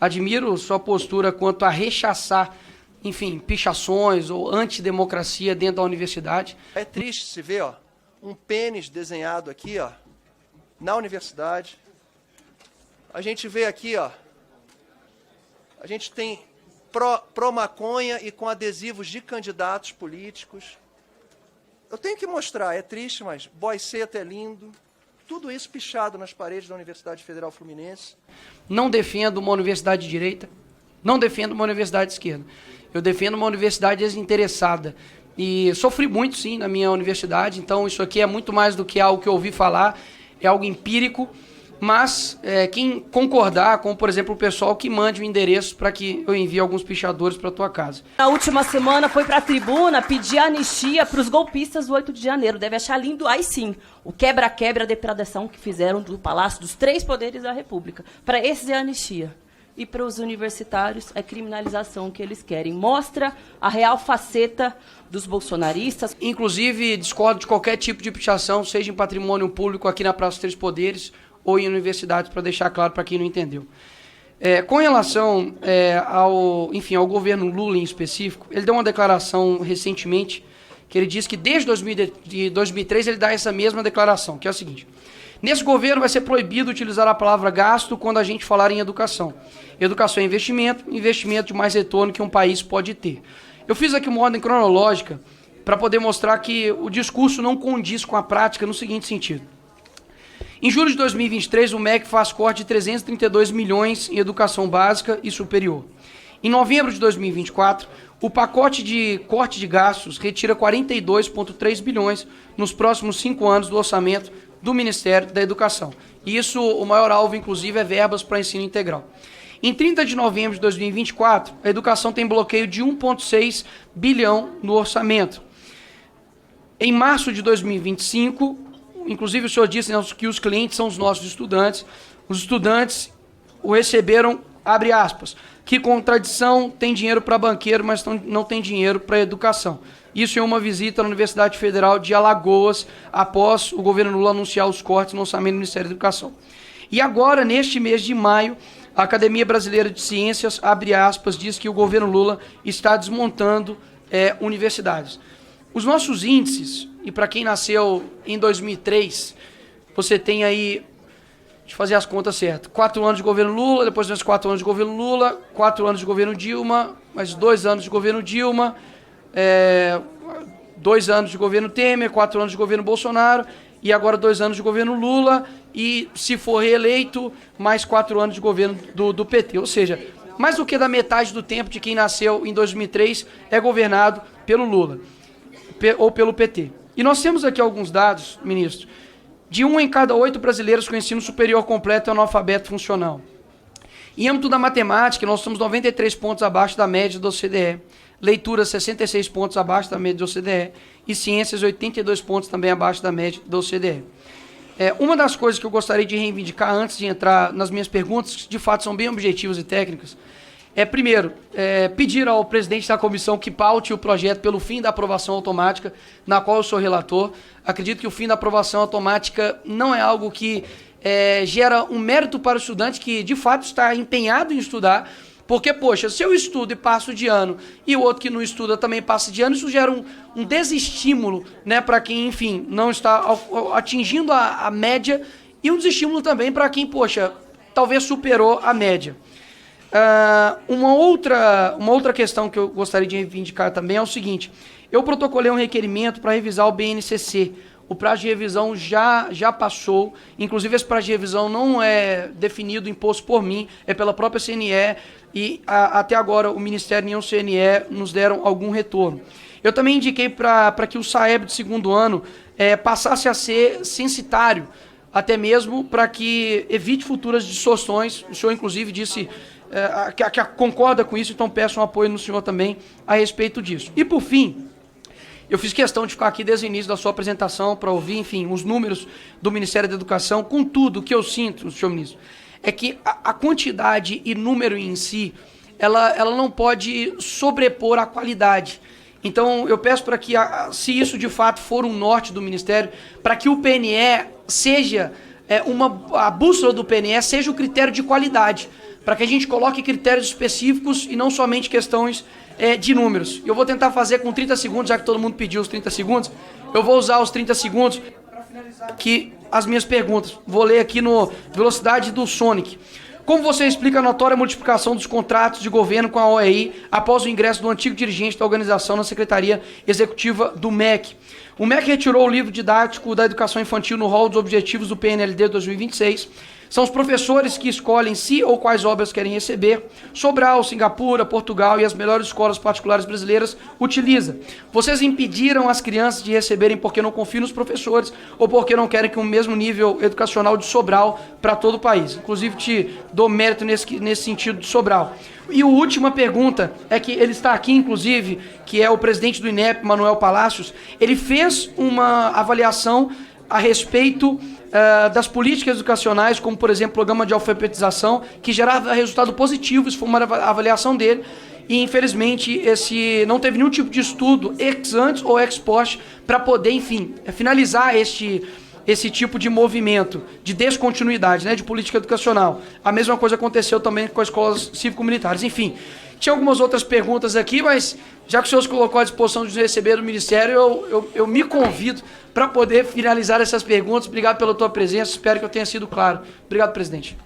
Admiro sua postura quanto a rechaçar, enfim, pichações ou antidemocracia dentro da universidade. É triste se ver, ó, um pênis desenhado aqui, ó, na universidade. A gente vê aqui, ó, a gente tem pró-maconha e com adesivos de candidatos políticos. Eu tenho que mostrar, é triste, mas boiceta é lindo. Tudo isso pichado nas paredes da Universidade Federal Fluminense. Não defendo uma universidade de direita, não defendo uma universidade de esquerda. Eu defendo uma universidade desinteressada. E sofri muito, sim, na minha universidade, então isso aqui é muito mais do que algo que eu ouvi falar, é algo empírico, mas quem concordar com, por exemplo, o pessoal que mande o endereço para que eu envie alguns pichadores para tua casa. Na última semana foi para a tribuna pedir anistia para os golpistas do 8 de janeiro. Deve achar lindo, aí sim, o quebra-quebra, a depredação que fizeram do Palácio dos Três Poderes da República. Para esses é anistia. E para os universitários é criminalização que eles querem. Mostra a real faceta dos bolsonaristas. Inclusive, discordo de qualquer tipo de pichação, seja em patrimônio público aqui na Praça dos Três Poderes ou em universidades, para deixar claro para quem não entendeu. Com relação ao governo Lula em específico, ele deu uma declaração recentemente, que ele diz que desde 2003 ele dá essa mesma declaração, que é o seguinte: nesse governo vai ser proibido utilizar a palavra gasto quando a gente falar em educação. Educação é investimento, investimento de mais retorno que um país pode ter. Eu fiz aqui uma ordem cronológica para poder mostrar que o discurso não condiz com a prática no seguinte sentido. Em julho de 2023, o MEC faz corte de 332 milhões em educação básica e superior. Em novembro de 2024, o pacote de corte de gastos retira 42,3 bilhões nos próximos 5 anos do orçamento do Ministério da Educação. E isso, o maior alvo, inclusive, é verbas para ensino integral. Em 30 de novembro de 2024, a educação tem bloqueio de 1,6 bilhão no orçamento. Em março de 2025, inclusive o senhor disse, né, que os clientes são os nossos estudantes. Os estudantes o receberam, abre aspas, que contradição, tem dinheiro para banqueiro, mas não tem dinheiro para educação. Isso em uma visita na Universidade Federal de Alagoas, após o governo Lula anunciar os cortes no orçamento do Ministério da Educação. E agora, neste mês de maio, a Academia Brasileira de Ciências, abre aspas, diz que o governo Lula está desmontando universidades. Os nossos índices, e para quem nasceu em 2003, você tem aí, deixa eu fazer as contas certas, 4 anos de governo Lula, depois mais 4 anos de governo Lula, 4 anos de governo Dilma, mais 2 anos de governo Dilma, 2 anos de governo Temer, 4 anos de governo Bolsonaro, e agora 2 anos de governo Lula, e se for reeleito, mais 4 anos de governo do PT. Ou seja, mais do que da metade do tempo de quem nasceu em 2003 é governado pelo Lula, ou pelo PT. E nós temos aqui alguns dados, ministro, de 1 em cada 8 brasileiros com ensino superior completo é analfabeto funcional. Em âmbito da matemática, nós estamos 93 pontos abaixo da média da OCDE, leitura 66 pontos abaixo da média da OCDE e ciências 82 pontos também abaixo da média da OCDE. Uma das coisas que eu gostaria de reivindicar antes de entrar nas minhas perguntas, que de fato são bem objetivas e técnicas, primeiro, pedir ao presidente da comissão que paute o projeto pelo fim da aprovação automática, na qual eu sou relator. Acredito que o fim da aprovação automática não é algo que gera um mérito para o estudante que, de fato, está empenhado em estudar, porque, poxa, se eu estudo e passo de ano, e o outro que não estuda também passa de ano, isso gera um desestímulo, né, para quem, enfim, não está atingindo a média, e um desestímulo também para quem, poxa, talvez superou a média. Uma outra questão que eu gostaria de reivindicar também é o seguinte: eu protocolei um requerimento para revisar o BNCC. O prazo de revisão já passou, inclusive esse prazo de revisão não é definido, imposto por mim, é pela própria CNE, e até agora o Ministério e o CNE nos deram algum retorno. Eu também indiquei para que o SAEB de segundo ano passasse a ser censitário, até mesmo para que evite futuras distorções. O senhor, inclusive, disse que concorda com isso, então peço um apoio no senhor também a respeito disso. E, por fim, eu fiz questão de ficar aqui desde o início da sua apresentação para ouvir, enfim, os números do Ministério da Educação. Contudo, o que eu sinto, senhor ministro, é que a quantidade e número em si, ela não pode sobrepor a qualidade. Então, eu peço para que, se isso de fato for um norte do Ministério, para que o PNE seja, a bússola do PNE seja o critério de qualidade. para que a gente coloque critérios específicos e não somente questões de números. Eu vou tentar fazer com 30 segundos, já que todo mundo pediu os 30 segundos, eu vou usar os 30 segundos para finalizar aqui as minhas perguntas. Vou ler aqui no velocidade do Sonic. Como você explica a notória multiplicação dos contratos de governo com a OEI após o ingresso do antigo dirigente da organização na Secretaria Executiva do MEC? O MEC retirou o livro didático da educação infantil no rol dos objetivos do PNLD 2026. São os professores que escolhem se ou quais obras querem receber. Sobral, Singapura, Portugal e as melhores escolas particulares brasileiras utiliza. Vocês impediram as crianças de receberem porque não confiam nos professores ou porque não querem que o mesmo nível educacional de Sobral para todo o país. Inclusive, te dou mérito nesse sentido de Sobral. E a última pergunta é que ele está aqui, inclusive, que é o presidente do INEP, Manuel Palacios. Ele fez uma avaliação a respeito das políticas educacionais, como, por exemplo, o programa de alfabetização, que gerava resultado positivo. Isso foi uma avaliação dele. E, infelizmente, não teve nenhum tipo de estudo ex ante ou ex post para poder, enfim, finalizar esse tipo de movimento de descontinuidade, né, de política educacional. A mesma coisa aconteceu também com as escolas cívico-militares. Enfim, tinha algumas outras perguntas aqui, mas já que o senhor se colocou à disposição de receber do Ministério, eu me convido para poder finalizar essas perguntas. Obrigado pela tua presença, espero que eu tenha sido claro. Obrigado, presidente.